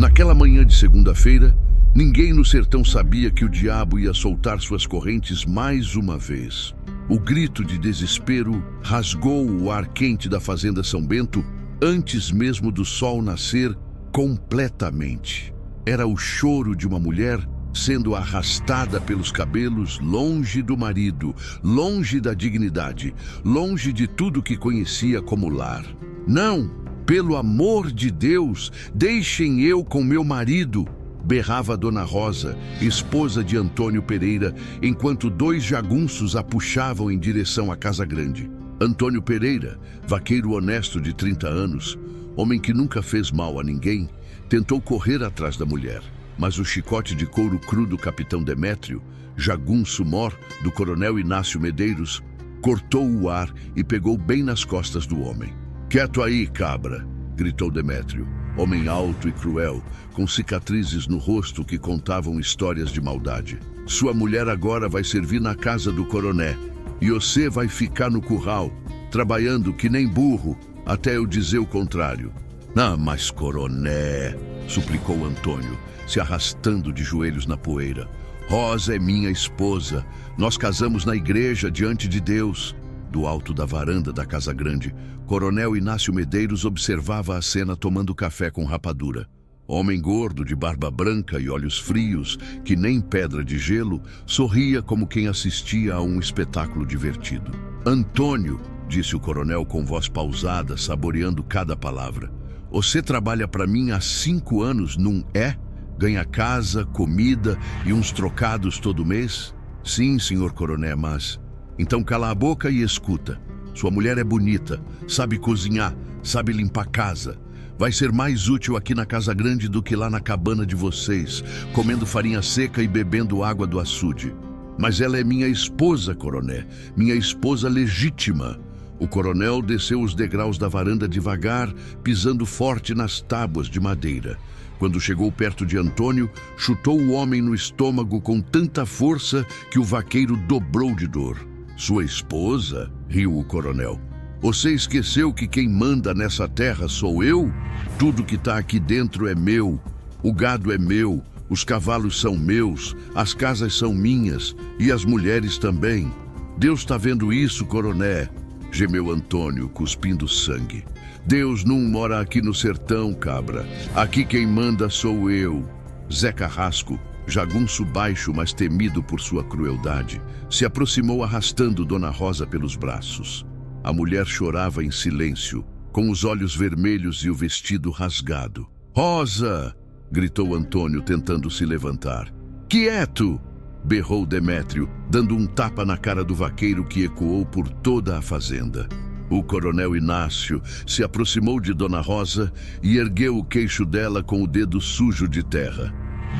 Naquela manhã de segunda-feira, ninguém no sertão sabia que o diabo ia soltar suas correntes mais uma vez. O grito de desespero rasgou o ar quente da fazenda São Bento antes mesmo do sol nascer completamente. Era o choro de uma mulher sendo arrastada pelos cabelos longe do marido, longe da dignidade, longe de tudo que conhecia como lar. Não, pelo amor de Deus, deixem eu com meu marido, berrava Dona Rosa, esposa de Antônio Pereira, enquanto dois jagunços a puxavam em direção à casa grande. Antônio Pereira, vaqueiro honesto de 30 anos, homem que nunca fez mal a ninguém, tentou correr atrás da mulher, mas o chicote de couro cru do capitão Demétrio, jagunço mor do coronel Inácio Medeiros, cortou o ar e pegou bem nas costas do homem. "Quieto aí, cabra!" gritou Demétrio, homem alto e cruel, com cicatrizes no rosto que contavam histórias de maldade. "Sua mulher agora vai servir na casa do coroné, e você vai ficar no curral, trabalhando que nem burro, até eu dizer o contrário." "Ah, mas coroné!" suplicou Antônio, se arrastando de joelhos na poeira. "Rosa é minha esposa. Nós casamos na igreja diante de Deus." Do alto da varanda da casa grande, Coronel Inácio Medeiros observava a cena tomando café com rapadura. Homem gordo, de barba branca e olhos frios, que nem pedra de gelo, sorria como quem assistia a um espetáculo divertido. "Antônio", disse o coronel com voz pausada, saboreando cada palavra, "você trabalha para mim há 5 anos, não é? Ganha casa, comida e uns trocados todo mês?" "Sim, senhor coronel, mas..." "Então cala a boca e escuta. Sua mulher é bonita, sabe cozinhar, sabe limpar casa. Vai ser mais útil aqui na casa grande do que lá na cabana de vocês, comendo farinha seca e bebendo água do açude. Mas ela é minha esposa, coronel, minha esposa legítima." O coronel desceu os degraus da varanda devagar, pisando forte nas tábuas de madeira. Quando chegou perto de Antônio, chutou o homem no estômago com tanta força que o vaqueiro dobrou de dor. "Sua esposa?" riu o coronel. "Você esqueceu que quem manda nessa terra sou eu? Tudo que está aqui dentro é meu. O gado é meu, os cavalos são meus, as casas são minhas e as mulheres também. Deus está vendo isso, coronel," gemeu Antônio, cuspindo sangue. "Deus não mora aqui no sertão, cabra. Aqui quem manda sou eu." Zé Carrasco, jagunço baixo, mas temido por sua crueldade, se aproximou arrastando Dona Rosa pelos braços. A mulher chorava em silêncio, com os olhos vermelhos e o vestido rasgado. "Rosa!" gritou Antônio, tentando se levantar. "Quieto!" berrou Demétrio, dando um tapa na cara do vaqueiro que ecoou por toda a fazenda. O coronel Inácio se aproximou de Dona Rosa e ergueu o queixo dela com o dedo sujo de terra.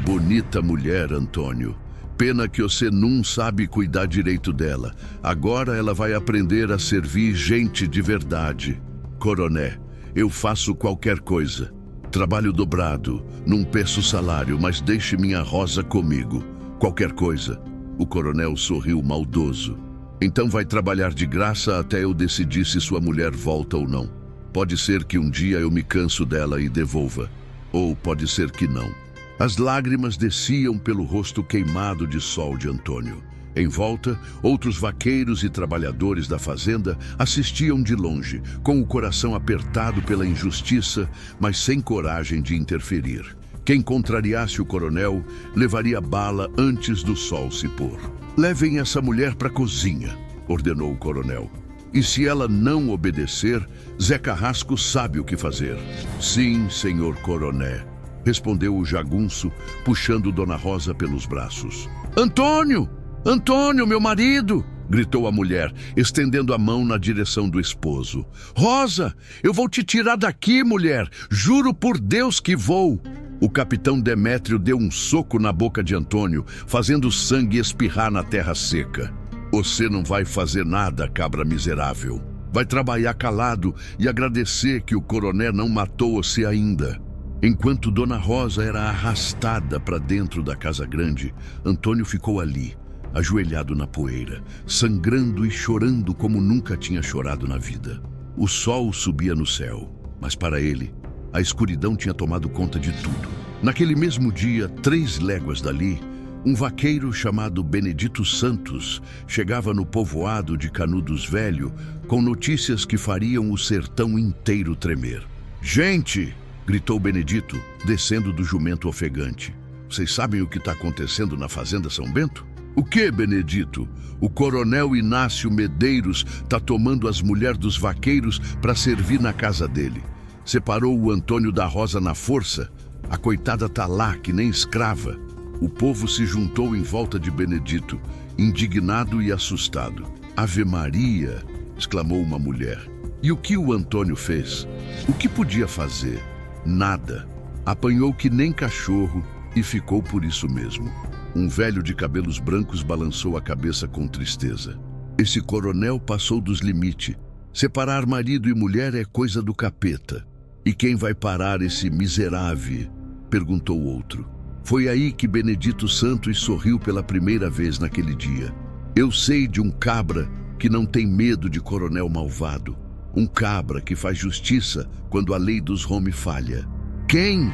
"Bonita mulher, Antônio. Pena que você não sabe cuidar direito dela. Agora ela vai aprender a servir gente de verdade. Coroné, eu faço qualquer coisa. Trabalho dobrado, não peço salário, mas deixe minha Rosa comigo. Qualquer coisa." O coronel sorriu maldoso. "Então vai trabalhar de graça até eu decidir se sua mulher volta ou não. Pode ser que um dia eu me canso dela e devolva. Ou pode ser que não." As lágrimas desciam pelo rosto queimado de sol de Antônio. Em volta, outros vaqueiros e trabalhadores da fazenda assistiam de longe, com o coração apertado pela injustiça, mas sem coragem de interferir. Quem contrariasse o coronel levaria bala antes do sol se pôr. "Levem essa mulher para a cozinha", ordenou o coronel. "E se ela não obedecer, Zé Carrasco sabe o que fazer." "Sim, senhor coronel", respondeu o jagunço, puxando Dona Rosa pelos braços. "Antônio! Antônio, meu marido!" gritou a mulher, estendendo a mão na direção do esposo. "Rosa, eu vou te tirar daqui, mulher! Juro por Deus que vou!" O capitão Demétrio deu um soco na boca de Antônio, fazendo o sangue espirrar na terra seca. "Você não vai fazer nada, cabra miserável. Vai trabalhar calado e agradecer que o coronel não matou você ainda." Enquanto Dona Rosa era arrastada para dentro da casa grande, Antônio ficou ali, ajoelhado na poeira, sangrando e chorando como nunca tinha chorado na vida. O sol subia no céu, mas para ele, a escuridão tinha tomado conta de tudo. Naquele mesmo dia, 3 léguas dali, um vaqueiro chamado Benedito Santos chegava no povoado de Canudos Velho com notícias que fariam o sertão inteiro tremer. "Gente!" gritou Benedito, descendo do jumento ofegante. "Vocês sabem o que está acontecendo na fazenda São Bento?" "O que, Benedito?" "O coronel Inácio Medeiros está tomando as mulheres dos vaqueiros para servir na casa dele. Separou o Antônio da Rosa na força. A coitada tá lá, que nem escrava." O povo se juntou em volta de Benedito, indignado e assustado. "Ave Maria!" exclamou uma mulher. "E o que o Antônio fez? O que podia fazer? Nada. Apanhou que nem cachorro e ficou por isso mesmo." Um velho de cabelos brancos balançou a cabeça com tristeza. "Esse coronel passou dos limites. Separar marido e mulher é coisa do capeta." "E quem vai parar esse miserável?" perguntou outro. Foi aí que Benedito Santos sorriu pela primeira vez naquele dia. "Eu sei de um cabra que não tem medo de coronel malvado. Um cabra que faz justiça quando a lei dos homens falha." "Quem?"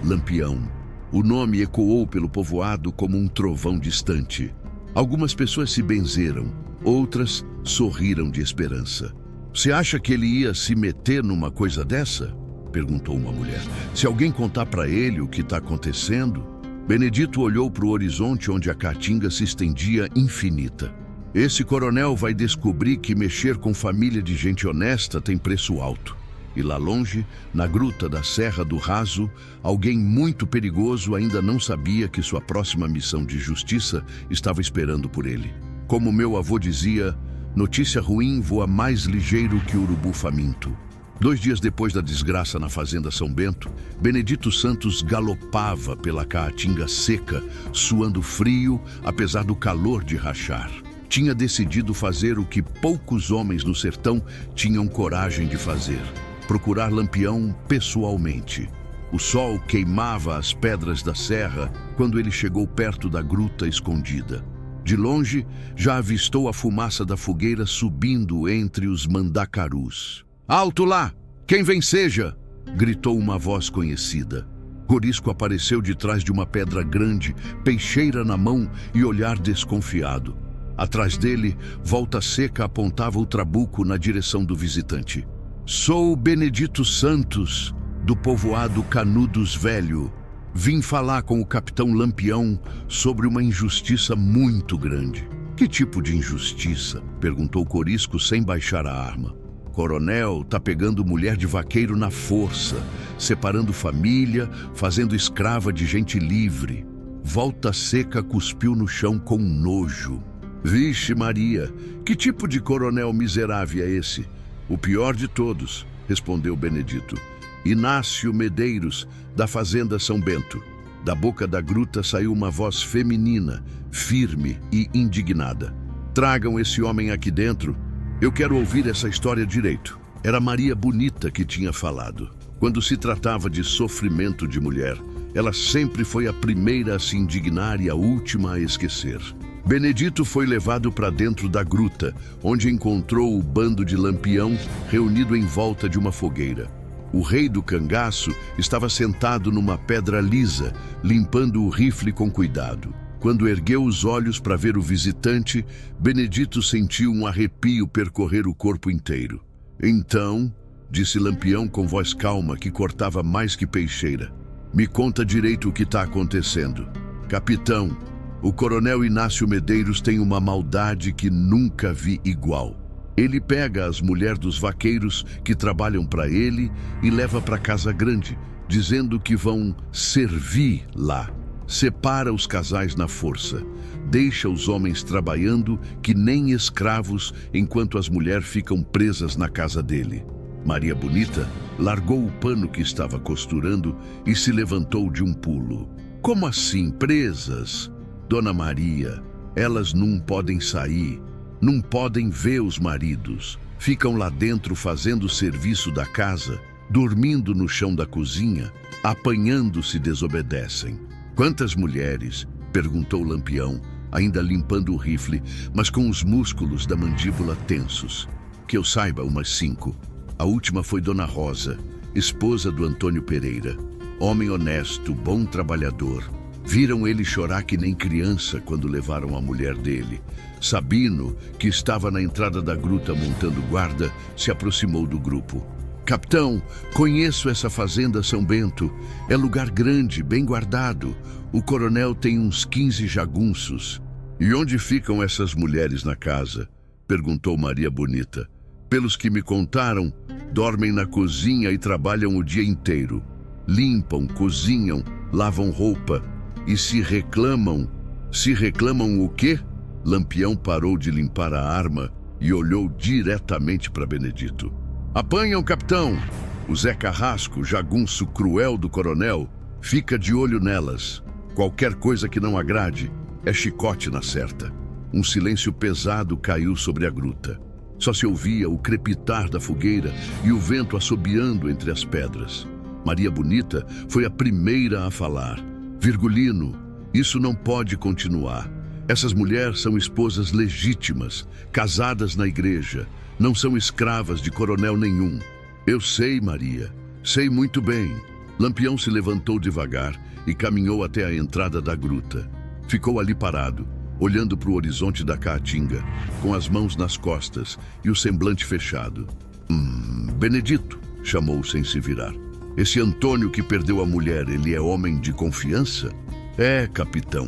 "Lampião." O nome ecoou pelo povoado como um trovão distante. Algumas pessoas se benzeram, outras sorriram de esperança. "Você acha que ele ia se meter numa coisa dessa?" perguntou uma mulher. "Se alguém contar para ele o que está acontecendo?" Benedito olhou para o horizonte onde a caatinga se estendia infinita. "Esse coronel vai descobrir que mexer com família de gente honesta tem preço alto." E lá longe, na gruta da Serra do Raso, alguém muito perigoso ainda não sabia que sua próxima missão de justiça estava esperando por ele. Como meu avô dizia, notícia ruim voa mais ligeiro que urubu faminto. 2 dias depois da desgraça na fazenda São Bento, Benedito Santos galopava pela caatinga seca, suando frio, apesar do calor de rachar. Tinha decidido fazer o que poucos homens no sertão tinham coragem de fazer: procurar Lampião pessoalmente. O sol queimava as pedras da serra quando ele chegou perto da gruta escondida. De longe, já avistou a fumaça da fogueira subindo entre os mandacarus. "Alto lá! Quem vem seja!" gritou uma voz conhecida. Corisco apareceu de trás de uma pedra grande, peixeira na mão e olhar desconfiado. Atrás dele, Volta Seca apontava o trabuco na direção do visitante. "Sou Benedito Santos, do povoado Canudos Velho. Vim falar com o capitão Lampião sobre uma injustiça muito grande." "Que tipo de injustiça?" perguntou Corisco sem baixar a arma. "Coronel tá pegando mulher de vaqueiro na força, separando família, fazendo escrava de gente livre." Volta Seca cuspiu no chão com nojo. "Vixe Maria, que tipo de coronel miserável é esse?" "O pior de todos", respondeu Benedito. "Inácio Medeiros, da fazenda São Bento." Da boca da gruta saiu uma voz feminina, firme e indignada. "Tragam esse homem aqui dentro. Eu quero ouvir essa história direito." Era Maria Bonita que tinha falado. Quando se tratava de sofrimento de mulher, ela sempre foi a primeira a se indignar e a última a esquecer. Benedito foi levado para dentro da gruta, onde encontrou o bando de Lampião reunido em volta de uma fogueira. O rei do cangaço estava sentado numa pedra lisa, limpando o rifle com cuidado. Quando ergueu os olhos para ver o visitante, Benedito sentiu um arrepio percorrer o corpo inteiro. "Então", disse Lampião com voz calma que cortava mais que peixeira, "me conta direito o que está acontecendo." "Capitão, o coronel Inácio Medeiros tem uma maldade que nunca vi igual. Ele pega as mulheres dos vaqueiros que trabalham para ele e leva para Casa Grande, dizendo que vão servir lá. Separa os casais na força, deixa os homens trabalhando que nem escravos enquanto as mulheres ficam presas na casa dele." Maria Bonita largou o pano que estava costurando e se levantou de um pulo. "Como assim presas? Dona Maria, elas não podem sair, não podem ver os maridos. Ficam lá dentro fazendo o serviço da casa, dormindo no chão da cozinha, apanhando se desobedecem." "Quantas mulheres?" perguntou Lampião, ainda limpando o rifle, mas com os músculos da mandíbula tensos. "Que eu saiba, umas 5. A última foi Dona Rosa, esposa do Antônio Pereira." homem honesto, bom trabalhador. Viram ele chorar que nem criança quando levaram a mulher dele. Sabino, que estava na entrada da gruta montando guarda, se aproximou do grupo. Capitão, conheço essa fazenda São Bento. É lugar grande, bem guardado. O coronel tem uns 15 jagunços. E onde ficam essas mulheres na casa? Perguntou Maria Bonita. Pelos que me contaram, dormem na cozinha e trabalham o dia inteiro. Limpam, cozinham, lavam roupa. E se reclamam o quê? Lampião parou de limpar a arma e olhou diretamente para Benedito. Apanham, capitão! O Zé Carrasco, jagunço cruel do coronel, fica de olho nelas. Qualquer coisa que não agrade é chicote na certa. Um silêncio pesado caiu sobre a gruta. Só se ouvia o crepitar da fogueira e o vento assobiando entre as pedras. Maria Bonita foi a primeira a falar. Virgulino, isso não pode continuar. Essas mulheres são esposas legítimas, casadas na igreja. Não são escravas de coronel nenhum. Eu sei, Maria. Sei muito bem. Lampião se levantou devagar e caminhou até a entrada da gruta. Ficou ali parado, olhando para o horizonte da caatinga, com as mãos nas costas e o semblante fechado. Benedito, chamou sem se virar. Esse Antônio que perdeu a mulher, ele é homem de confiança? É, capitão.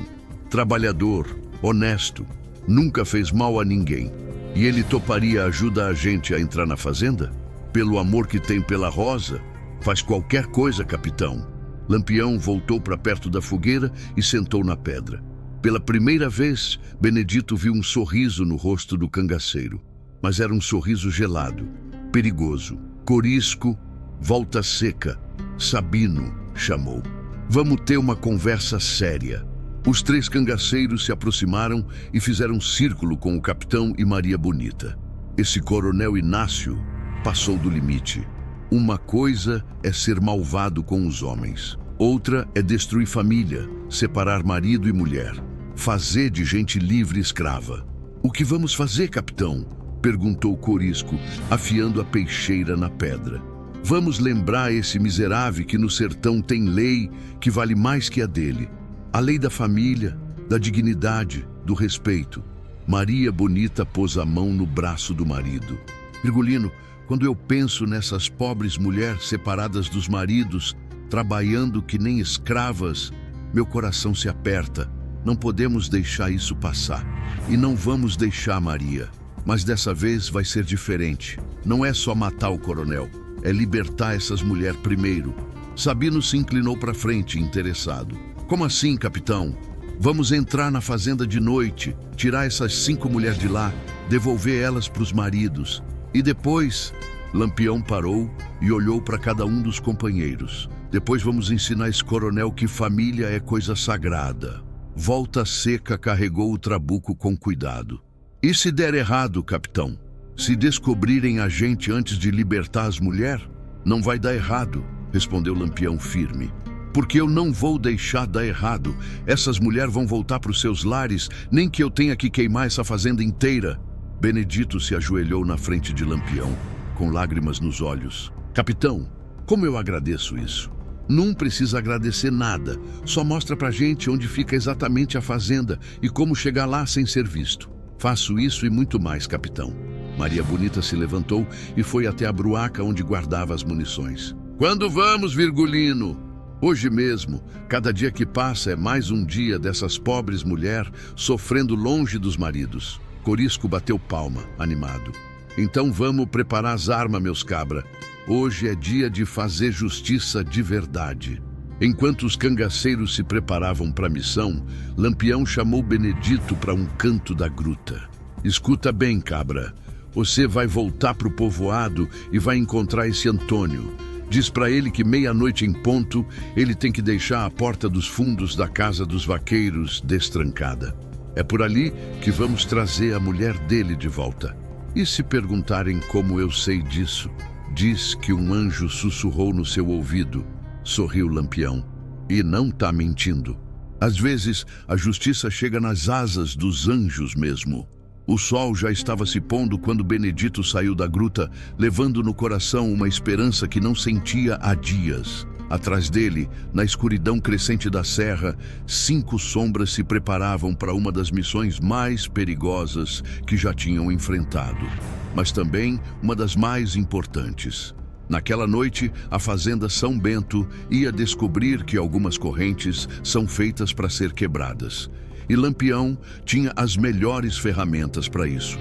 Trabalhador, honesto, nunca fez mal a ninguém. E ele toparia ajudar a gente a entrar na fazenda? Pelo amor que tem pela Rosa? Faz qualquer coisa, capitão. Lampião voltou para perto da fogueira e sentou na pedra. Pela primeira vez, Benedito viu um sorriso no rosto do cangaceiro. Mas era um sorriso gelado, perigoso. Corisco, volta seca. Sabino, chamou. Vamos ter uma conversa séria. Os 3 cangaceiros se aproximaram e fizeram um círculo com o capitão e Maria Bonita. Esse coronel Inácio passou do limite. Uma coisa é ser malvado com os homens. Outra é destruir família, separar marido e mulher. Fazer de gente livre escrava. O que vamos fazer, capitão? Perguntou Corisco, afiando a peixeira na pedra. Vamos lembrar esse miserável que no sertão tem lei que vale mais que a dele. A lei da família, da dignidade, do respeito. Maria Bonita pôs a mão no braço do marido. Virgulino, quando eu penso nessas pobres mulheres separadas dos maridos, trabalhando que nem escravas, meu coração se aperta. Não podemos deixar isso passar. E não vamos deixar, Maria. Mas dessa vez vai ser diferente. Não é só matar o coronel, é libertar essas mulheres primeiro. Sabino se inclinou para frente, interessado. Como assim, capitão? Vamos entrar na fazenda de noite, tirar essas 5 mulheres de lá, devolver elas para os maridos. E depois, Lampião parou e olhou para cada um dos companheiros. Depois vamos ensinar esse coronel que família é coisa sagrada. Volta Seca carregou o trabuco com cuidado. E se der errado, capitão? Se descobrirem a gente antes de libertar as mulheres? Não vai dar errado, respondeu Lampião firme. Porque eu não vou deixar dar errado. Essas mulheres vão voltar para os seus lares, nem que eu tenha que queimar essa fazenda inteira. Benedito se ajoelhou na frente de Lampião, com lágrimas nos olhos. Capitão, como eu agradeço isso? Não precisa agradecer nada. Só mostra pra gente onde fica exatamente a fazenda e como chegar lá sem ser visto. Faço isso e muito mais, capitão. Maria Bonita se levantou e foi até a bruaca onde guardava as munições. Quando vamos, Virgulino? Hoje mesmo. Cada dia que passa é mais um dia dessas pobres mulheres sofrendo longe dos maridos. Corisco bateu palma, animado. Então vamos preparar as armas, meus cabra. Hoje é dia de fazer justiça de verdade. Enquanto os cangaceiros se preparavam para a missão, Lampião chamou Benedito para um canto da gruta. Escuta bem, cabra. Você vai voltar para o povoado e vai encontrar esse Antônio. Diz para ele que meia-noite em ponto, ele tem que deixar a porta dos fundos da casa dos vaqueiros destrancada. É por ali que vamos trazer a mulher dele de volta. E se perguntarem como eu sei disso, diz que um anjo sussurrou no seu ouvido, sorriu Lampião. E não tá mentindo. Às vezes, a justiça chega nas asas dos anjos mesmo. O sol já estava se pondo quando Benedito saiu da gruta, levando no coração uma esperança que não sentia há dias. Atrás dele, na escuridão crescente da serra, 5 sombras se preparavam para uma das missões mais perigosas que já tinham enfrentado, mas também uma das mais importantes. Naquela noite, a fazenda São Bento ia descobrir que algumas correntes são feitas para ser quebradas. E Lampião tinha as melhores ferramentas para isso.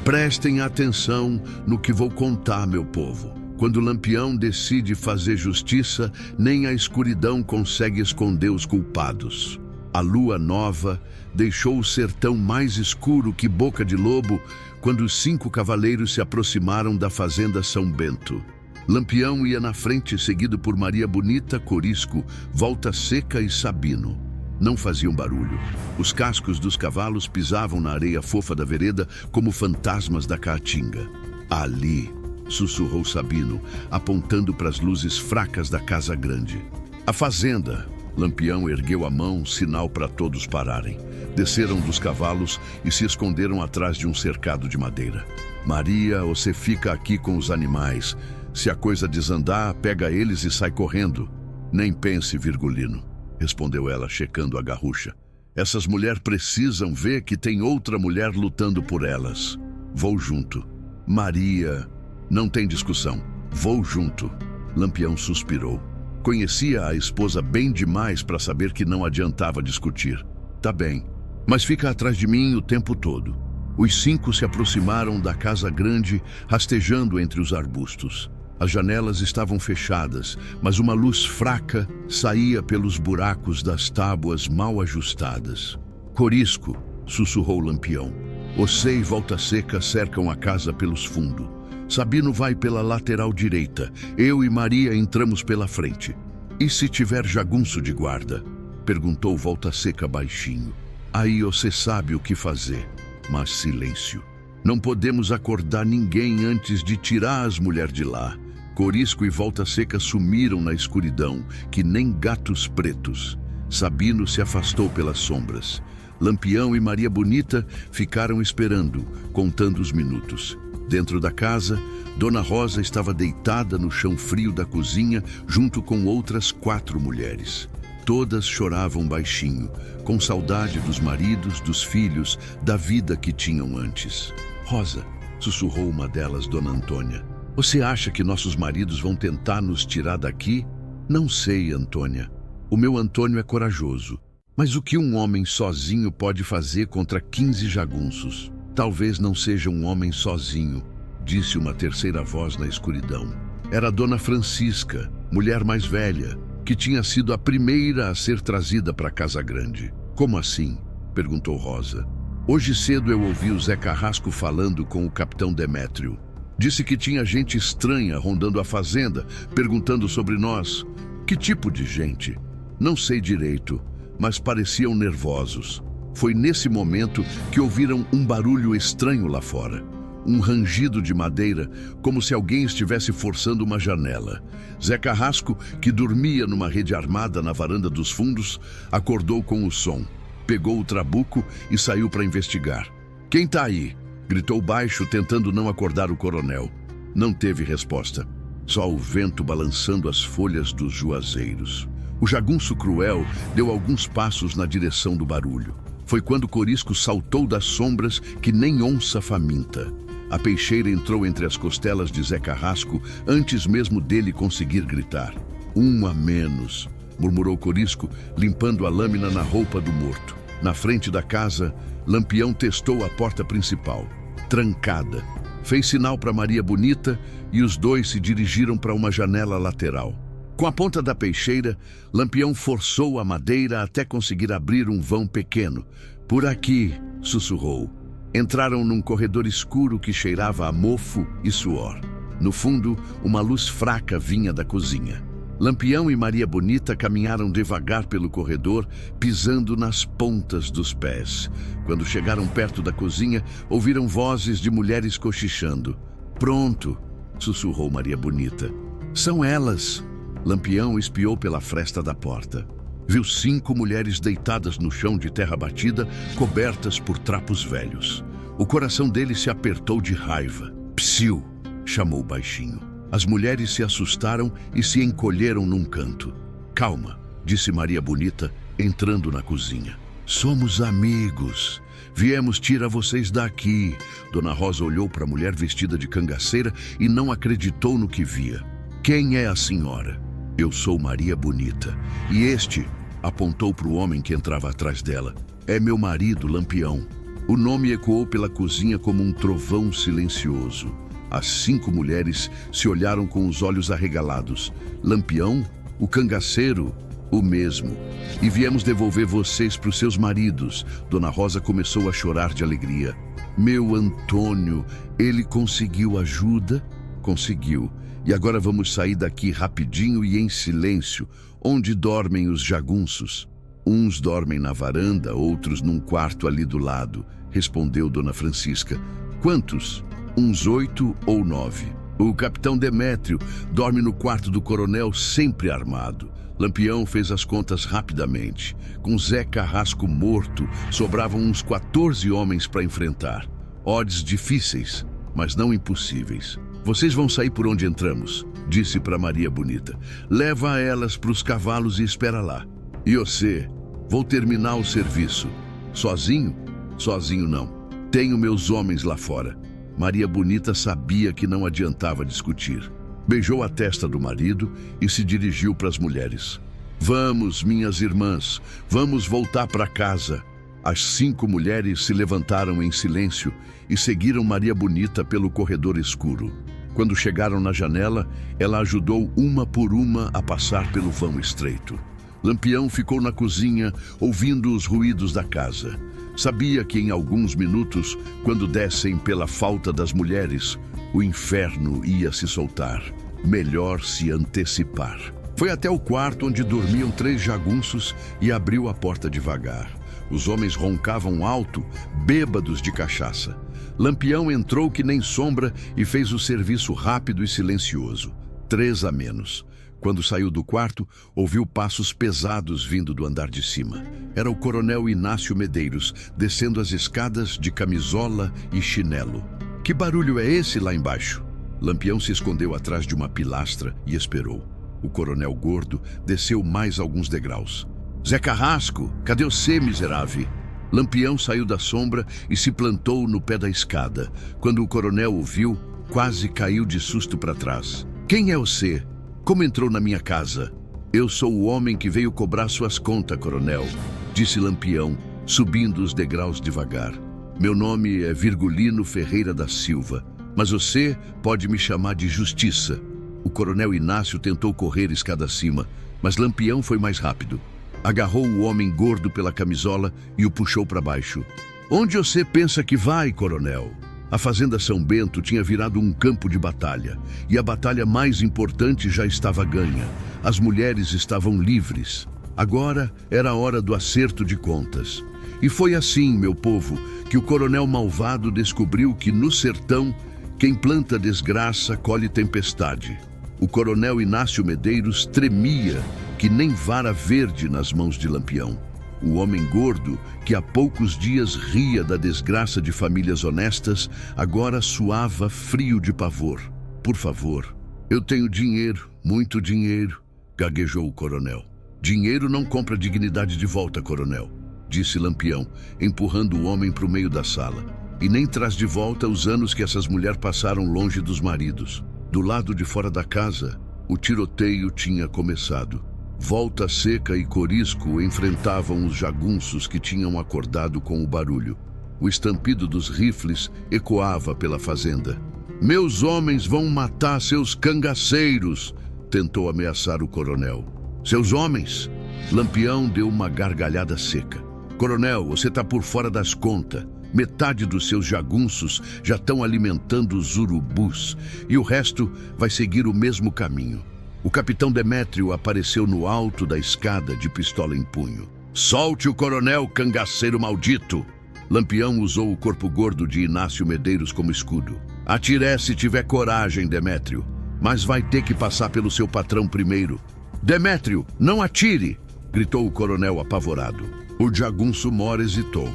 Prestem atenção no que vou contar, meu povo. Quando Lampião decide fazer justiça, nem a escuridão consegue esconder os culpados. A lua nova deixou o sertão mais escuro que boca de lobo quando os 5 cavaleiros se aproximaram da fazenda São Bento. Lampião ia na frente, seguido por Maria Bonita, Corisco, Volta Seca e Sabino. Não faziam barulho. Os cascos dos cavalos pisavam na areia fofa da vereda como fantasmas da caatinga. Ali, sussurrou Sabino, apontando para as luzes fracas da casa grande. A fazenda. Lampião ergueu a mão, sinal para todos pararem. Desceram dos cavalos e se esconderam atrás de um cercado de madeira. Maria, você fica aqui com os animais. Se a coisa desandar, pega eles e sai correndo. Nem pense, Virgulino, respondeu ela, checando a garrucha. Essas mulheres precisam ver que tem outra mulher lutando por elas. Vou junto. Maria, não tem discussão. Vou junto. Lampião suspirou. Conhecia a esposa bem demais para saber que não adiantava discutir. Tá bem, mas fica atrás de mim o tempo todo. Os 5 se aproximaram da casa grande, rastejando entre os arbustos. As janelas estavam fechadas, mas uma luz fraca saía pelos buracos das tábuas mal ajustadas. Corisco, sussurrou Lampião. Você e Volta Seca cercam a casa pelos fundos. Sabino vai pela lateral direita. Eu e Maria entramos pela frente. E se tiver jagunço de guarda? Perguntou Volta Seca baixinho. Aí você sabe o que fazer. Mas silêncio. Não podemos acordar ninguém antes de tirar as mulheres de lá. Corisco e Volta Seca sumiram na escuridão, que nem gatos pretos. Sabino se afastou pelas sombras. Lampião e Maria Bonita ficaram esperando, contando os minutos. Dentro da casa, Dona Rosa estava deitada no chão frio da cozinha, junto com outras 4 mulheres. Todas choravam baixinho, com saudade dos maridos, dos filhos, da vida que tinham antes. Rosa, sussurrou uma delas, Dona Antônia. Você acha que nossos maridos vão tentar nos tirar daqui? Não sei, Antônia. O meu Antônio é corajoso. Mas o que um homem sozinho pode fazer contra 15 jagunços? Talvez não seja um homem sozinho, disse uma terceira voz na escuridão. Era a Dona Francisca, mulher mais velha, que tinha sido a primeira a ser trazida para a Casa Grande. Como assim? Perguntou Rosa. Hoje cedo eu ouvi o Zé Carrasco falando com o capitão Demétrio. Disse que tinha gente estranha rondando a fazenda, perguntando sobre nós. Que tipo de gente? Não sei direito, mas pareciam nervosos. Foi nesse momento que ouviram um barulho estranho lá fora. Um rangido de madeira, como se alguém estivesse forçando uma janela. Zé Carrasco, que dormia numa rede armada na varanda dos fundos, acordou com o som. Pegou o trabuco e saiu para investigar. Quem tá aí? Gritou baixo, tentando não acordar o coronel. Não teve resposta. Só o vento balançando as folhas dos juazeiros. O jagunço cruel deu alguns passos na direção do barulho. Foi quando Corisco saltou das sombras que nem onça faminta. A peixeira entrou entre as costelas de Zé Carrasco antes mesmo dele conseguir gritar. Um a menos, murmurou Corisco, limpando a lâmina na roupa do morto. Na frente da casa, Lampião testou a porta principal. Trancada. Fez sinal para Maria Bonita e os dois se dirigiram para uma janela lateral. Com a ponta da peixeira, Lampião forçou a madeira até conseguir abrir um vão pequeno. Por aqui, sussurrou. Entraram num corredor escuro que cheirava a mofo e suor. No fundo, uma luz fraca vinha da cozinha. Lampião e Maria Bonita caminharam devagar pelo corredor, pisando nas pontas dos pés. Quando chegaram perto da cozinha, ouviram vozes de mulheres cochichando. Pronto, sussurrou Maria Bonita. São elas. Lampião espiou pela fresta da porta. Viu 5 mulheres deitadas no chão de terra batida, cobertas por trapos velhos. O coração dele se apertou de raiva. Psiu, chamou baixinho. As mulheres se assustaram e se encolheram num canto. Calma, disse Maria Bonita, entrando na cozinha. Somos amigos. Viemos tirar vocês daqui. Dona Rosa olhou para a mulher vestida de cangaceira e não acreditou no que via. Quem é a senhora? Eu sou Maria Bonita. E este, apontou para o homem que entrava atrás dela, é meu marido, Lampião. O nome ecoou pela cozinha como um trovão silencioso. As 5 mulheres se olharam com os olhos arregalados. Lampião? O cangaceiro? O mesmo. E viemos devolver vocês para os seus maridos. Dona Rosa começou a chorar de alegria. Meu Antônio, ele conseguiu ajuda? Conseguiu. E agora vamos sair daqui rapidinho e em silêncio. Onde dormem os jagunços? Uns dormem na varanda, outros num quarto ali do lado, respondeu Dona Francisca. Quantos? Uns 8 ou 9. O capitão Demétrio dorme no quarto do coronel, sempre armado. Lampião fez as contas rapidamente. Com Zé Carrasco morto, sobravam uns 14 homens para enfrentar. Odds difíceis, mas não impossíveis. Vocês vão sair por onde entramos, disse para Maria Bonita. Leva elas para os cavalos e espera lá. E você? Vou terminar o serviço. Sozinho? Sozinho não. Tenho meus homens lá fora. Maria Bonita sabia que não adiantava discutir. Beijou a testa do marido e se dirigiu para as mulheres. Vamos, minhas irmãs, vamos voltar para casa. As 5 mulheres se levantaram em silêncio e seguiram Maria Bonita pelo corredor escuro. Quando chegaram na janela, ela ajudou uma por uma a passar pelo vão estreito. Lampião ficou na cozinha, ouvindo os ruídos da casa. Sabia que em alguns minutos, quando dessem pela falta das mulheres, o inferno ia se soltar. Melhor se antecipar. Foi até o quarto onde dormiam 3 jagunços e abriu a porta devagar. Os homens roncavam alto, bêbados de cachaça. Lampião entrou que nem sombra e fez o serviço rápido e silencioso. 3 a menos. Quando saiu do quarto, ouviu passos pesados vindo do andar de cima. Era o coronel Inácio Medeiros, descendo as escadas de camisola e chinelo. Que barulho é esse lá embaixo? Lampião se escondeu atrás de uma pilastra e esperou. O coronel gordo desceu mais alguns degraus. Zé Carrasco, cadê você, miserável? Lampião saiu da sombra e se plantou no pé da escada. Quando o coronel o viu, quase caiu de susto para trás. Quem é você? Como entrou na minha casa? Eu sou o homem que veio cobrar suas contas, coronel, disse Lampião, subindo os degraus devagar. Meu nome é Virgulino Ferreira da Silva, mas você pode me chamar de Justiça. O coronel Inácio tentou correr escada acima, mas Lampião foi mais rápido. Agarrou o homem gordo pela camisola e o puxou para baixo. Onde você pensa que vai, coronel? A fazenda São Bento tinha virado um campo de batalha, e a batalha mais importante já estava ganha. As mulheres estavam livres. Agora era a hora do acerto de contas. E foi assim, meu povo, que o coronel malvado descobriu que no sertão, quem planta desgraça colhe tempestade. O coronel Inácio Medeiros tremia que nem vara verde nas mãos de Lampião. O homem gordo, que há poucos dias ria da desgraça de famílias honestas, agora suava frio de pavor. Por favor, eu tenho dinheiro, muito dinheiro, gaguejou o coronel. Dinheiro não compra dignidade de volta, coronel, disse Lampião, empurrando o homem para o meio da sala. E nem traz de volta os anos que essas mulheres passaram longe dos maridos. Do lado de fora da casa, o tiroteio tinha começado. Volta Seca e Corisco enfrentavam os jagunços que tinham acordado com o barulho. O estampido dos rifles ecoava pela fazenda. Meus homens vão matar seus cangaceiros, tentou ameaçar o coronel. Seus homens? Lampião deu uma gargalhada seca. Coronel, você está por fora das contas. Metade dos seus jagunços já estão alimentando os urubus e o resto vai seguir o mesmo caminho. O capitão Demétrio apareceu no alto da escada de pistola em punho. Solte o coronel, cangaceiro maldito! Lampião usou o corpo gordo de Inácio Medeiros como escudo. Atire se tiver coragem, Demétrio, mas vai ter que passar pelo seu patrão primeiro. Demétrio, não atire! Gritou o coronel apavorado. O jagunço mor hesitou.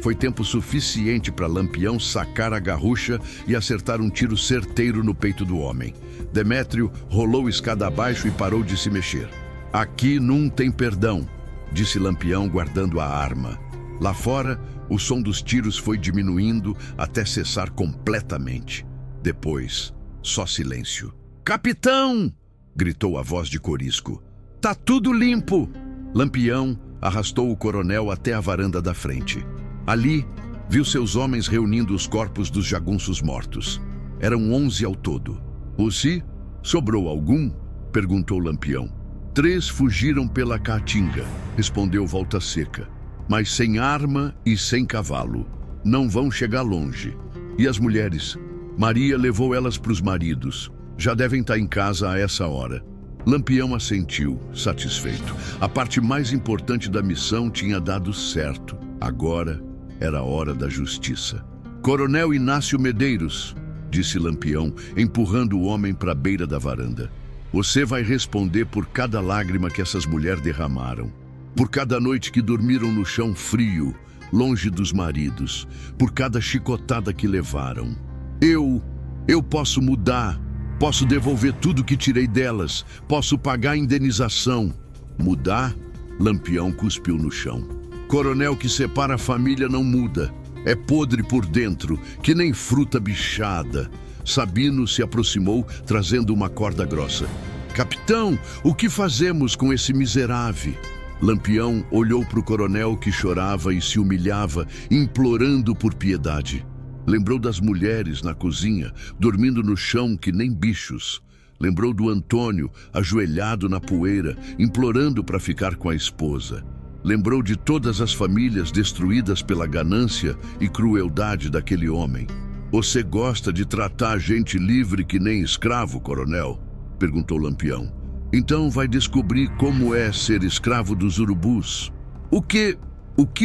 Foi tempo suficiente para Lampião sacar a garrucha e acertar um tiro certeiro no peito do homem. Demétrio rolou escada abaixo e parou de se mexer. "Aqui não tem perdão", disse Lampião, guardando a arma. Lá fora, o som dos tiros foi diminuindo até cessar completamente. Depois, só silêncio. "Capitão!" gritou a voz de Corisco. "Tá tudo limpo!" Lampião arrastou o coronel até a varanda da frente. Ali, viu seus homens reunindo os corpos dos jagunços mortos. Eram 11 ao todo. "Ossi, sobrou algum?" perguntou Lampião. "3 fugiram pela caatinga", respondeu Volta Seca. "Mas sem arma e sem cavalo. Não vão chegar longe. E as mulheres? Maria levou elas para os maridos. Já devem estar em casa a essa hora." Lampião assentiu, satisfeito. A parte mais importante da missão tinha dado certo. Agora era a hora da justiça. "Coronel Inácio Medeiros", disse Lampião, empurrando o homem para a beira da varanda. "Você vai responder por cada lágrima que essas mulheres derramaram. Por cada noite que dormiram no chão frio, longe dos maridos. Por cada chicotada que levaram. Eu posso mudar. Posso devolver tudo que tirei delas. Posso pagar a indenização." "Mudar?" Lampião cuspiu no chão. "Coronel que separa a família não muda. É podre por dentro, que nem fruta bichada." Sabino se aproximou, trazendo uma corda grossa. "Capitão, o que fazemos com esse miserável?" Lampião olhou para o coronel que chorava e se humilhava, implorando por piedade. Lembrou das mulheres na cozinha, dormindo no chão que nem bichos. Lembrou do Antônio, ajoelhado na poeira, implorando para ficar com a esposa. Lembrou de todas as famílias destruídas pela ganância e crueldade daquele homem. "Você gosta de tratar a gente livre que nem escravo, coronel?" perguntou Lampião. "Então vai descobrir como é ser escravo dos urubus." O que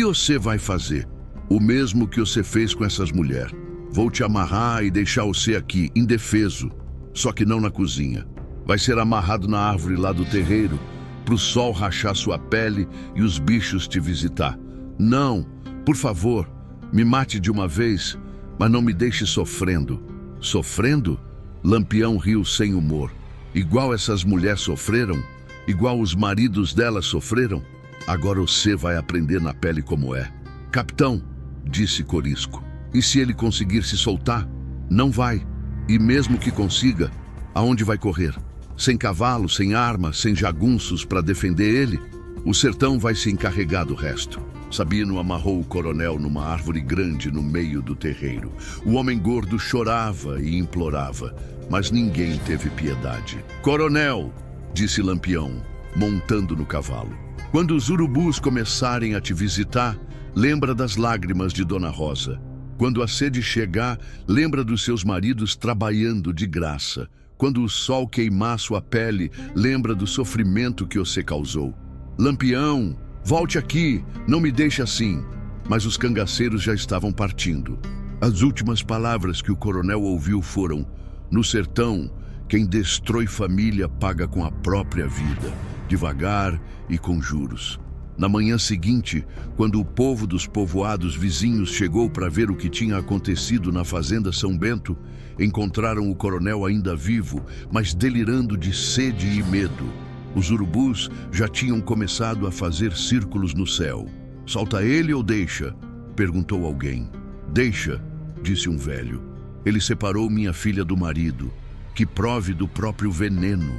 você vai fazer?" "O mesmo que você fez com essas mulheres. Vou te amarrar e deixar você aqui, indefeso. Só que não na cozinha. Vai ser amarrado na árvore lá do terreiro, pro sol rachar sua pele e os bichos te visitar. Não, por favor, me mate de uma vez, mas não me deixe sofrendo." "Sofrendo?" Lampião riu sem humor. "Igual essas mulheres sofreram? Igual os maridos delas sofreram? Agora você vai aprender na pele como é." "Capitão", disse Corisco, "e se ele conseguir se soltar?" "Não vai. E mesmo que consiga, aonde vai correr? Sem cavalo, sem arma, sem jagunços para defender ele? O sertão vai se encarregar do resto." Sabino amarrou o coronel numa árvore grande no meio do terreiro. O homem gordo chorava e implorava, mas ninguém teve piedade. "Coronel", disse Lampião, montando no cavalo, "quando os urubus começarem a te visitar, lembra das lágrimas de Dona Rosa. Quando a sede chegar, lembra dos seus maridos trabalhando de graça. Quando o sol queimar sua pele, lembra do sofrimento que você causou. Lampião, volte aqui, não me deixe assim." Mas os cangaceiros já estavam partindo. As últimas palavras que o coronel ouviu foram: "No sertão, quem destrói família paga com a própria vida, devagar e com juros." Na manhã seguinte, quando o povo dos povoados vizinhos chegou para ver o que tinha acontecido na fazenda São Bento, encontraram o coronel ainda vivo, mas delirando de sede e medo. Os urubus já tinham começado a fazer círculos no céu. "Solta ele ou deixa?" perguntou alguém. "Deixa", disse um velho. "Ele separou minha filha do marido, que prove do próprio veneno."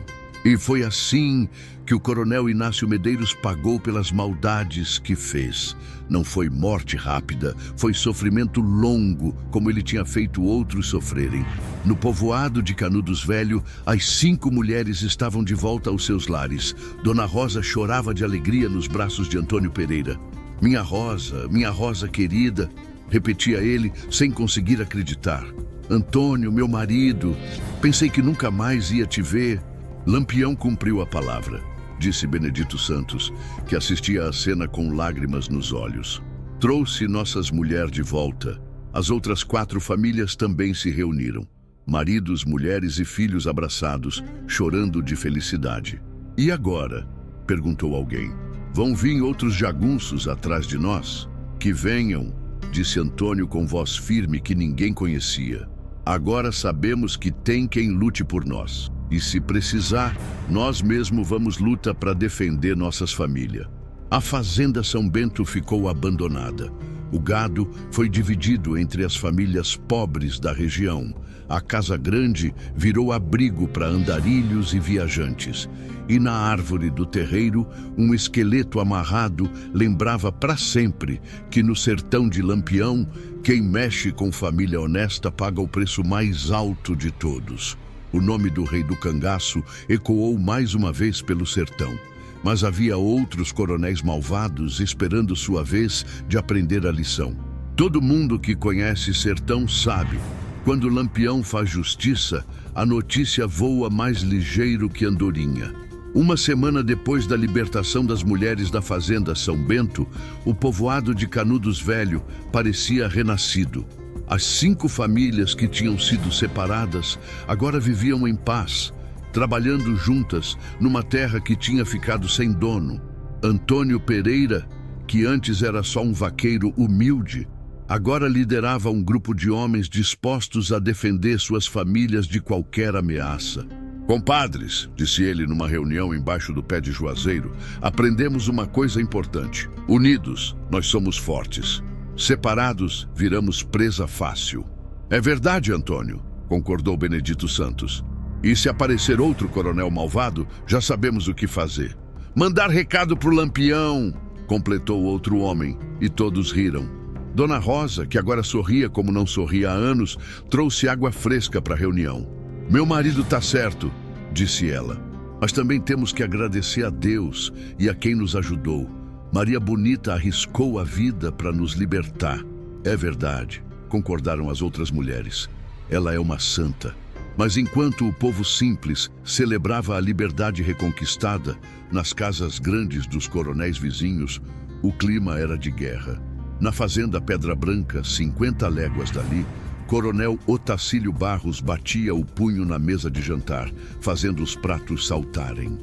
E foi assim que o coronel Inácio Medeiros pagou pelas maldades que fez. Não foi morte rápida, foi sofrimento longo, como ele tinha feito outros sofrerem. No povoado de Canudos Velho, as 5 mulheres estavam de volta aos seus lares. Dona Rosa chorava de alegria nos braços de Antônio Pereira. minha Rosa querida", repetia ele sem conseguir acreditar. "Antônio, meu marido, pensei que nunca mais ia te ver." "Lampião cumpriu a palavra", disse Benedito Santos, que assistia à cena com lágrimas nos olhos. "Trouxe nossas mulheres de volta." As outras 4 famílias também se reuniram. Maridos, mulheres e filhos abraçados, chorando de felicidade. "E agora?" perguntou alguém. "Vão vir outros jagunços atrás de nós?" "Que venham", disse Antônio com voz firme que ninguém conhecia. Agora sabemos que tem quem lute por nós. E se precisar, nós mesmos vamos lutar para defender nossas famílias. A fazenda São Bento ficou abandonada. O gado foi dividido entre as famílias pobres da região. A casa grande virou abrigo para andarilhos e viajantes. E na árvore do terreiro, um esqueleto amarrado lembrava para sempre que no sertão de Lampião, quem mexe com família honesta paga o preço mais alto de todos. O nome do rei do cangaço ecoou mais uma vez pelo sertão. Mas havia outros coronéis malvados esperando sua vez de aprender a lição. Todo mundo que conhece sertão sabe. Quando Lampião faz justiça, a notícia voa mais ligeiro que andorinha. Uma semana depois da libertação das mulheres da fazenda São Bento, o povoado de Canudos Velho parecia renascido. As 5 famílias que tinham sido separadas agora viviam em paz, trabalhando juntas numa terra que tinha ficado sem dono. Antônio Pereira, que antes era só um vaqueiro humilde, agora liderava um grupo de homens dispostos a defender suas famílias de qualquer ameaça. Compadres, disse ele numa reunião embaixo do pé de juazeiro, aprendemos uma coisa importante. Unidos, nós somos fortes. Separados, viramos presa fácil. É verdade, Antônio, concordou Benedito Santos. E se aparecer outro coronel malvado, já sabemos o que fazer. Mandar recado pro Lampião, completou outro homem, e todos riram. Dona Rosa, que agora sorria como não sorria há anos, trouxe água fresca para a reunião. Meu marido tá certo, disse ela. Mas também temos que agradecer a Deus e a quem nos ajudou. Maria Bonita arriscou a vida para nos libertar. É verdade, concordaram as outras mulheres. Ela é uma santa. Mas enquanto o povo simples celebrava a liberdade reconquistada nas casas grandes dos coronéis vizinhos, o clima era de guerra. Na fazenda Pedra Branca, 50 léguas dali, Coronel Otacílio Barros batia o punho na mesa de jantar, fazendo os pratos saltarem.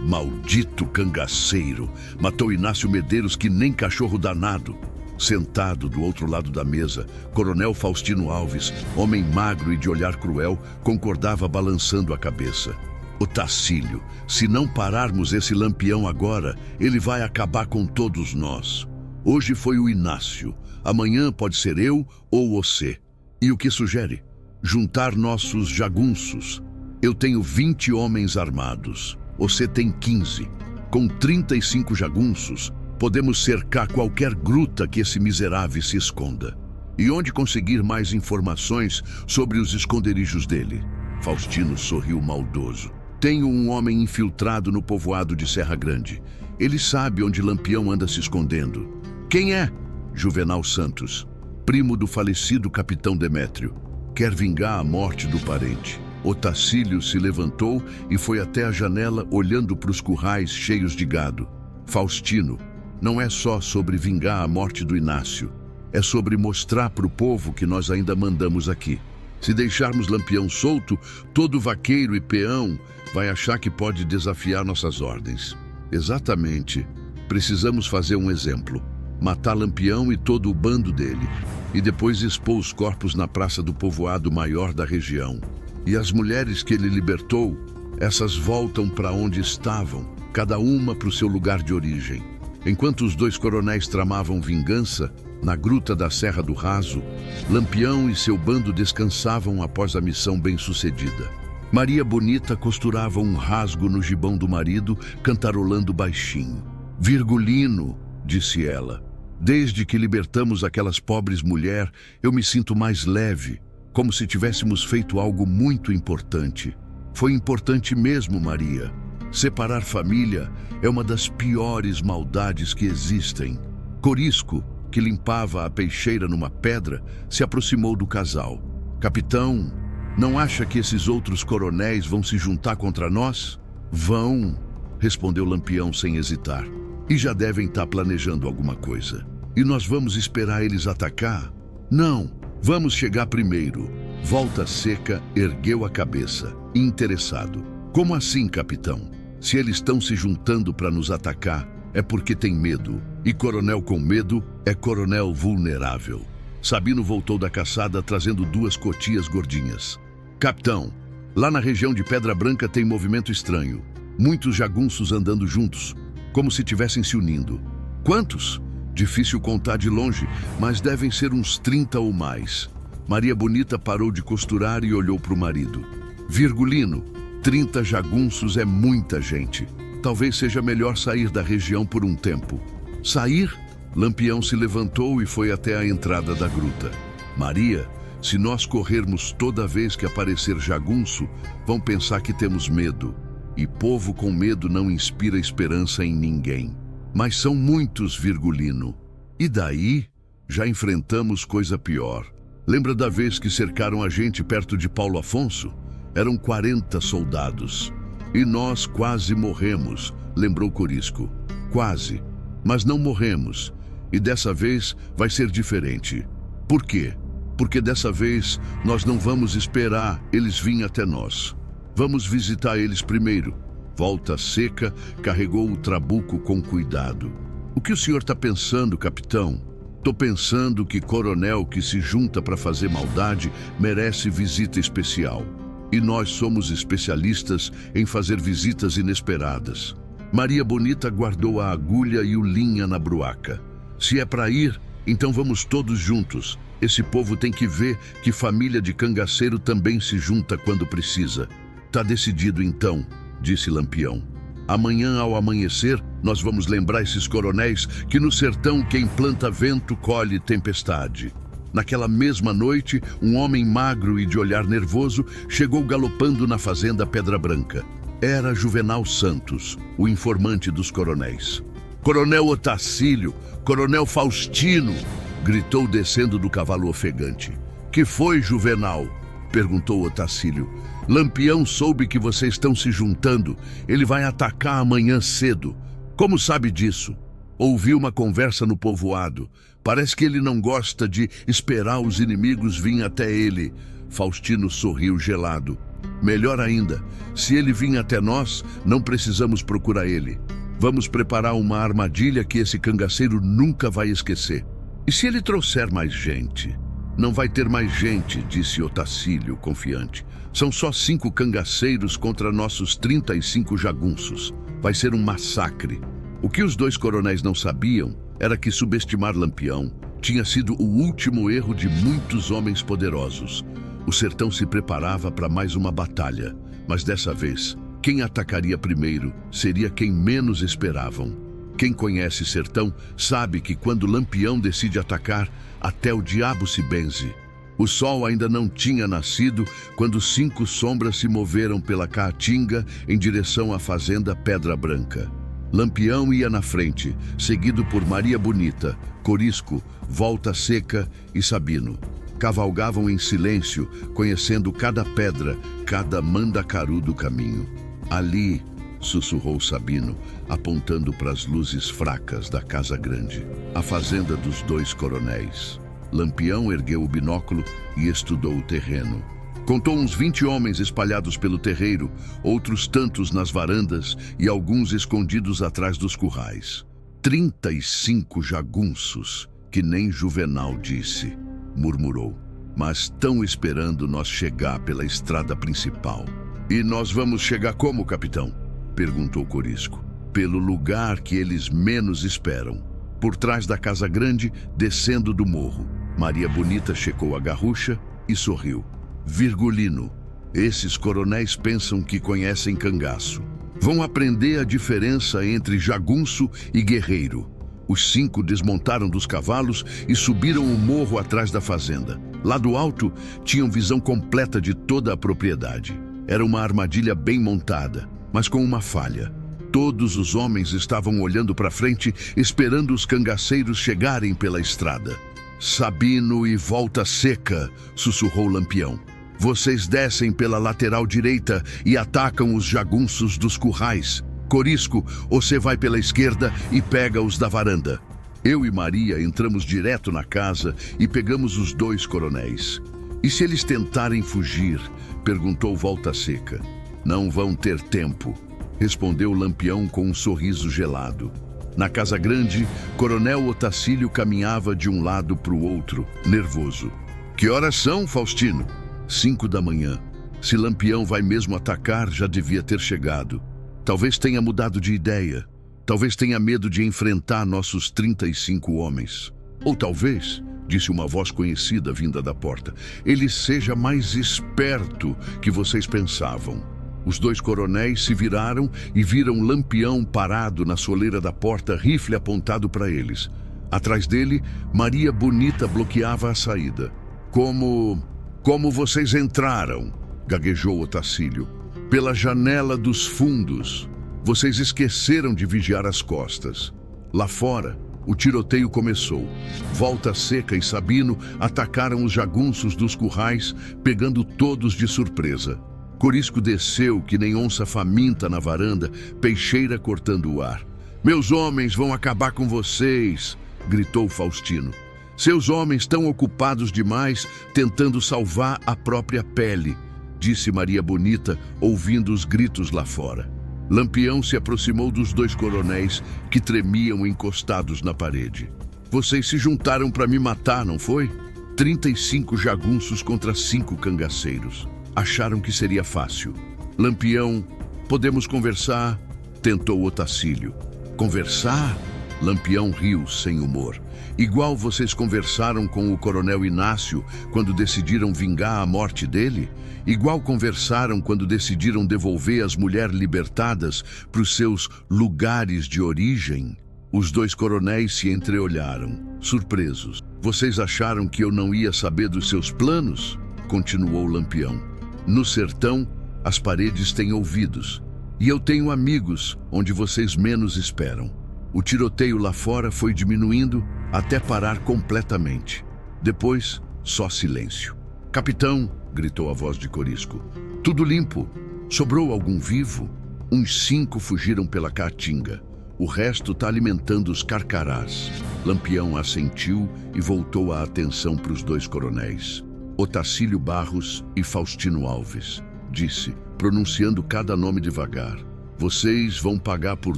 Maldito cangaceiro! Matou Inácio Medeiros que nem cachorro danado. Sentado do outro lado da mesa, Coronel Faustino Alves, homem magro e de olhar cruel, concordava balançando a cabeça. Otacílio, se não pararmos esse Lampião agora, ele vai acabar com todos nós. Hoje foi o Inácio, amanhã pode ser eu ou você. E o que sugere? Juntar nossos jagunços. Eu tenho 20 homens armados, você tem 15. Com 35 jagunços, podemos cercar qualquer gruta que esse miserável se esconda. E onde conseguir mais informações sobre os esconderijos dele? Faustino sorriu maldoso. Tenho um homem infiltrado no povoado de Serra Grande. Ele sabe onde Lampião anda se escondendo. Quem é? Juvenal Santos, primo do falecido capitão Demétrio. Quer vingar a morte do parente. Otacílio se levantou e foi até a janela olhando para os currais cheios de gado. Faustino, não é só sobre vingar a morte do Inácio. É sobre mostrar para o povo que nós ainda mandamos aqui. Se deixarmos Lampião solto, todo vaqueiro e peão vai achar que pode desafiar nossas ordens. Exatamente. Precisamos fazer um exemplo. Matar Lampião e todo o bando dele. E depois expor os corpos na praça do povoado maior da região. E as mulheres que ele libertou, essas voltam para onde estavam, cada uma para o seu lugar de origem. Enquanto os 2 coronéis tramavam vingança, na gruta da Serra do Raso, Lampião e seu bando descansavam após a missão bem-sucedida. Maria Bonita costurava um rasgo no gibão do marido, cantarolando baixinho. Virgulino, disse ela, desde que libertamos aquelas pobres mulheres, eu me sinto mais leve, como se tivéssemos feito algo muito importante. Foi importante mesmo, Maria. Separar família é uma das piores maldades que existem. Corisco, que limpava a peixeira numa pedra, se aproximou do casal. Capitão, não acha que esses outros coronéis vão se juntar contra nós? Vão, respondeu Lampião sem hesitar. E já devem estar planejando alguma coisa. E nós vamos esperar eles atacar? Não, vamos chegar primeiro. Volta Seca ergueu a cabeça, interessado. Como assim, capitão? Se eles estão se juntando para nos atacar, é porque tem medo. E coronel com medo É coronel vulnerável. Sabino voltou da caçada trazendo 2 cotias gordinhas. Capitão, lá na região de Pedra Branca tem movimento estranho. Muitos jagunços andando juntos, como se tivessem se unindo. Quantos? Difícil contar de longe, mas devem ser uns 30 ou mais. Maria Bonita parou de costurar e olhou para o marido. Virgulino, 30 jagunços é muita gente. Talvez seja melhor sair da região por um tempo. Sair? Lampião se levantou e foi até a entrada da gruta. Maria, se nós corrermos toda vez que aparecer jagunço, vão pensar que temos medo. E povo com medo não inspira esperança em ninguém. Mas são muitos, Virgulino. E daí, já enfrentamos coisa pior. Lembra da vez que cercaram a gente perto de Paulo Afonso? Eram 40 soldados. E nós quase morremos, lembrou Corisco. Quase. Mas não morremos. E dessa vez vai ser diferente. Por quê? Porque dessa vez nós não vamos esperar eles virem até nós. Vamos visitar eles primeiro. Volta Seca carregou o trabuco com cuidado. O que o senhor está pensando, capitão? Tô pensando que coronel que se junta para fazer maldade merece visita especial. E nós somos especialistas em fazer visitas inesperadas. Maria Bonita guardou a agulha e o linha na bruaca. Se é para ir, então vamos todos juntos. Esse povo tem que ver que família de cangaceiro também se junta quando precisa. Tá decidido então, disse Lampião. Amanhã ao amanhecer, nós vamos lembrar esses coronéis que no sertão quem planta vento colhe tempestade. Naquela mesma noite, um homem magro e de olhar nervoso chegou galopando na fazenda Pedra Branca. Era Juvenal Santos, o informante dos coronéis. Coronel Otacílio, Coronel Faustino, gritou descendo do cavalo ofegante. Que foi, Juvenal? Perguntou Otacílio. Lampião soube que vocês estão se juntando. Ele vai atacar amanhã cedo. Como sabe disso? Ouvi uma conversa no povoado. Parece que ele não gosta de esperar os inimigos virem até ele. Faustino sorriu gelado. Melhor ainda, se ele vir até nós, não precisamos procurar ele. Vamos preparar uma armadilha que esse cangaceiro nunca vai esquecer. E se ele trouxer mais gente? Não vai ter mais gente, disse Otacílio, confiante. São só 5 cangaceiros contra nossos 35 jagunços. Vai ser um massacre. O que os 2 coronéis não sabiam era que subestimar Lampião tinha sido o último erro de muitos homens poderosos. O sertão se preparava para mais uma batalha, mas dessa vez, quem atacaria primeiro seria quem menos esperavam. Quem conhece sertão sabe que quando Lampião decide atacar, até o diabo se benze. O sol ainda não tinha nascido quando 5 sombras se moveram pela caatinga em direção à fazenda Pedra Branca. Lampião ia na frente, seguido por Maria Bonita, Corisco, Volta Seca e Sabino. Cavalgavam em silêncio, conhecendo cada pedra, cada mandacaru do caminho. Ali, sussurrou Sabino, apontando para as luzes fracas da casa grande, a fazenda dos 2 coronéis. Lampião ergueu o binóculo e estudou o terreno. Contou uns 20 homens espalhados pelo terreiro, outros tantos nas varandas e alguns escondidos atrás dos currais. 35 jagunços, que nem Juvenal disse, murmurou. Mas estão esperando nós chegar pela estrada principal. E nós vamos chegar como, capitão? Perguntou Corisco. Pelo lugar que eles menos esperam. Por trás da casa grande, descendo do morro. Maria Bonita checou a garrucha e sorriu. Virgulino, esses coronéis pensam que conhecem cangaço. Vão aprender a diferença entre jagunço e guerreiro. Os 5 desmontaram dos cavalos e subiram o morro atrás da fazenda. Lá do alto, tinham visão completa de toda a propriedade. Era uma armadilha bem montada, mas com uma falha. Todos os homens estavam olhando para frente, esperando os cangaceiros chegarem pela estrada. Sabino e Volta Seca, sussurrou Lampião. Vocês descem pela lateral direita e atacam os jagunços dos currais. Corisco, você vai pela esquerda e pega os da varanda. Eu e Maria entramos direto na casa e pegamos os 2 coronéis. E se eles tentarem fugir? Perguntou Volta Seca. Não vão ter tempo, respondeu Lampião com um sorriso gelado. Na Casa Grande, Coronel Otacílio caminhava de um lado para o outro, nervoso. Que horas são, Faustino? 5 da manhã. Se Lampião vai mesmo atacar, já devia ter chegado. Talvez tenha mudado de ideia. Talvez tenha medo de enfrentar nossos 35 homens. Ou talvez, disse uma voz conhecida vinda da porta, ele seja mais esperto que vocês pensavam. Os 2 coronéis se viraram e viram Lampião parado na soleira da porta, rifle apontado para eles. Atrás dele, Maria Bonita bloqueava a saída. Como vocês entraram? Gaguejou Otacílio. Pela janela dos fundos. Vocês esqueceram de vigiar as costas. Lá fora, o tiroteio começou. Volta Seca e Sabino atacaram os jagunços dos currais, pegando todos de surpresa. Corisco desceu que nem onça faminta na varanda, Peixeira cortando o ar. Meus homens vão acabar com vocês, gritou Faustino. Seus homens estão ocupados demais tentando salvar a própria pele, disse Maria Bonita, ouvindo os gritos lá fora. Lampião se aproximou dos 2 coronéis que tremiam encostados na parede. Vocês se juntaram para me matar, não foi? 35 jagunços contra 5 cangaceiros. Acharam que seria fácil. Lampião, podemos conversar? Tentou Otacílio. Conversar? Lampião riu sem humor. Igual vocês conversaram com o coronel Inácio quando decidiram vingar a morte dele? Igual conversaram quando decidiram devolver as mulheres libertadas para os seus lugares de origem? Os 2 coronéis se entreolharam, surpresos. Vocês acharam que eu não ia saber dos seus planos? Continuou Lampião. No sertão, as paredes têm ouvidos. E eu tenho amigos onde vocês menos esperam. O tiroteio lá fora foi diminuindo até parar completamente. Depois, só silêncio. Capitão, gritou a voz de Corisco. Tudo limpo. Sobrou algum vivo? Uns 5 fugiram pela caatinga. O resto está alimentando os carcarás. Lampião assentiu e voltou a atenção para os 2 coronéis. Otacílio Barros e Faustino Alves, disse, pronunciando cada nome devagar. Vocês vão pagar por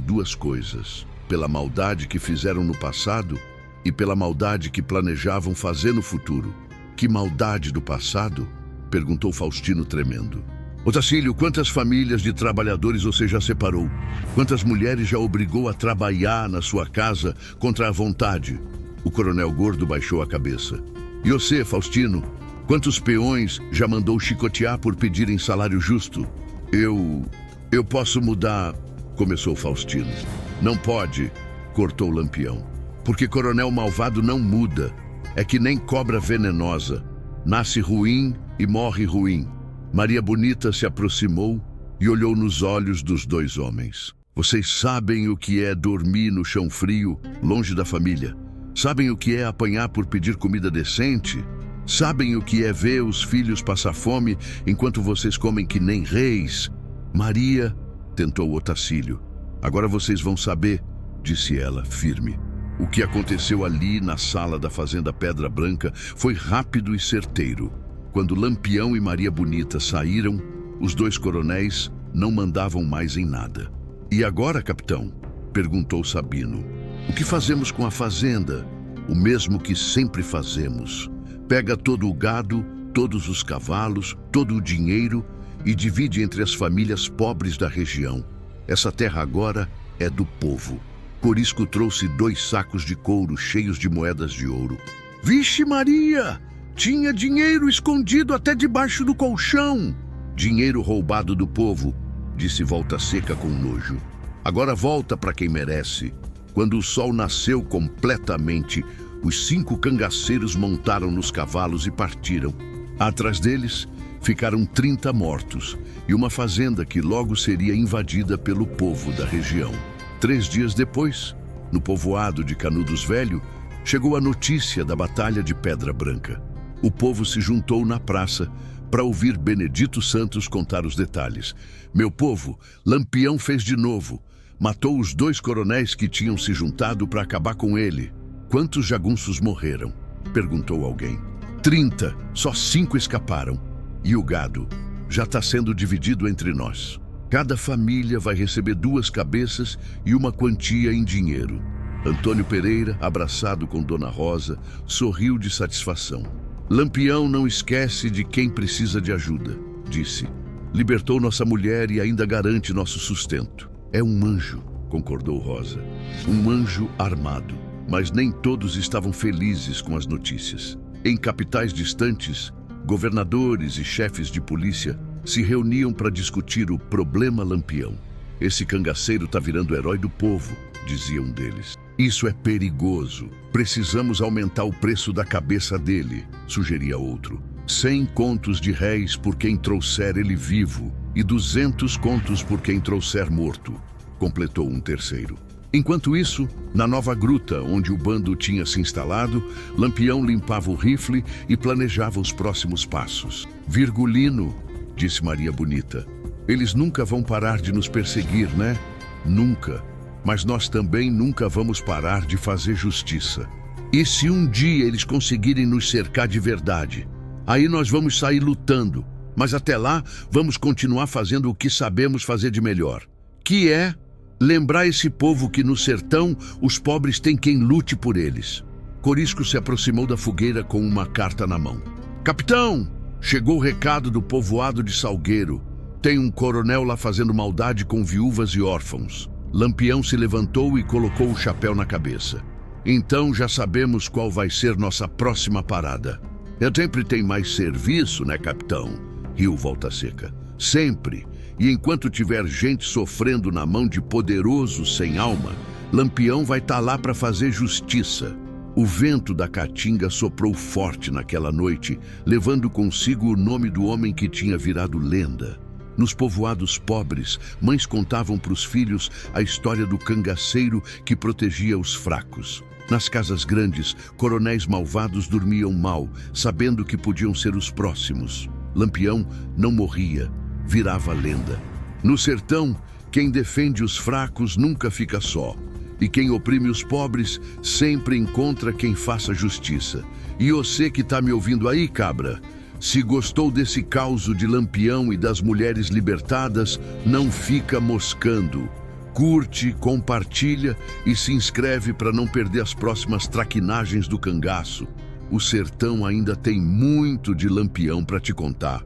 2 coisas. Pela maldade que fizeram no passado e pela maldade que planejavam fazer no futuro. Que maldade do passado? Perguntou Faustino tremendo. Otacílio, quantas famílias de trabalhadores você já separou? Quantas mulheres já obrigou a trabalhar na sua casa contra a vontade? O coronel Gordo baixou a cabeça. E você, Faustino? Quantos peões já mandou chicotear por pedirem salário justo? Eu posso mudar, começou Faustino. Não pode, cortou Lampião. Porque coronel malvado não muda. É que nem cobra venenosa. Nasce ruim e morre ruim. Maria Bonita se aproximou e olhou nos olhos dos 2 homens. Vocês sabem o que é dormir no chão frio, longe da família? Sabem o que é apanhar por pedir comida decente? Sabem o que é ver os filhos passar fome enquanto vocês comem que nem reis? Maria, tentou Otacílio. Agora vocês vão saber, disse ela, firme. O que aconteceu ali na sala da Fazenda Pedra Branca foi rápido e certeiro. Quando Lampião e Maria Bonita saíram, os 2 coronéis não mandavam mais em nada. E agora, capitão? Perguntou Sabino. O que fazemos com a fazenda? O mesmo que sempre fazemos. Pega todo o gado, todos os cavalos, todo o dinheiro e divide entre as famílias pobres da região. Essa terra agora é do povo. Corisco trouxe 2 sacos de couro cheios de moedas de ouro. Vixe Maria! Tinha dinheiro escondido até debaixo do colchão. Dinheiro roubado do povo, disse Volta Seca com nojo. Agora volta para quem merece. Quando o sol nasceu completamente, os 5 cangaceiros montaram nos cavalos e partiram. Atrás deles ficaram 30 mortos e uma fazenda que logo seria invadida pelo povo da região. 3 dias depois, no povoado de Canudos Velho, chegou a notícia da Batalha de Pedra Branca. O povo se juntou na praça para ouvir Benedito Santos contar os detalhes. Meu povo, Lampião fez de novo. Matou os 2 coronéis que tinham se juntado para acabar com ele. Quantos jagunços morreram? Perguntou alguém. 30, só 5 escaparam. E o gado já está sendo dividido entre nós. Cada família vai receber 2 cabeças e uma quantia em dinheiro. Antônio Pereira, abraçado com Dona Rosa, sorriu de satisfação. Lampião não esquece de quem precisa de ajuda, disse. Libertou nossa mulher e ainda garante nosso sustento. É um anjo, concordou Rosa. Um anjo armado. Mas nem todos estavam felizes com as notícias. Em capitais distantes, governadores e chefes de polícia se reuniam para discutir o problema Lampião. Esse cangaceiro tá virando herói do povo, dizia um deles. Isso é perigoso. Precisamos aumentar o preço da cabeça dele, sugeria outro. 100 contos de réis por quem trouxer ele vivo e 200 contos por quem trouxer morto, completou um terceiro. Enquanto isso, na nova gruta onde o bando tinha se instalado, Lampião limpava o rifle e planejava os próximos passos. Virgulino, disse Maria Bonita, eles nunca vão parar de nos perseguir, né? Nunca. Mas nós também nunca vamos parar de fazer justiça. E se um dia eles conseguirem nos cercar de verdade, aí nós vamos sair lutando. Mas até lá, vamos continuar fazendo o que sabemos fazer de melhor, que é lembrar esse povo que no sertão os pobres têm quem lute por eles. Corisco se aproximou da fogueira com uma carta na mão. Capitão, chegou o recado do povoado de Salgueiro. Tem um coronel lá fazendo maldade com viúvas e órfãos. Lampião se levantou e colocou o chapéu na cabeça. Então já sabemos qual vai ser nossa próxima parada. Eu sempre tenho mais serviço, né, capitão? Riu Volta Seca. Sempre. E enquanto tiver gente sofrendo na mão de poderosos sem alma, Lampião vai estar lá para fazer justiça. O vento da caatinga soprou forte naquela noite, levando consigo o nome do homem que tinha virado lenda. Nos povoados pobres, mães contavam para os filhos a história do cangaceiro que protegia os fracos. Nas casas grandes, coronéis malvados dormiam mal, sabendo que podiam ser os próximos. Lampião não morria, virava lenda. No sertão, quem defende os fracos nunca fica só. E quem oprime os pobres sempre encontra quem faça justiça. E você que tá me ouvindo aí, cabra, se gostou desse causo de Lampião e das mulheres libertadas, não fica moscando. Curte, compartilha e se inscreve para não perder as próximas traquinagens do cangaço. O sertão ainda tem muito de Lampião para te contar.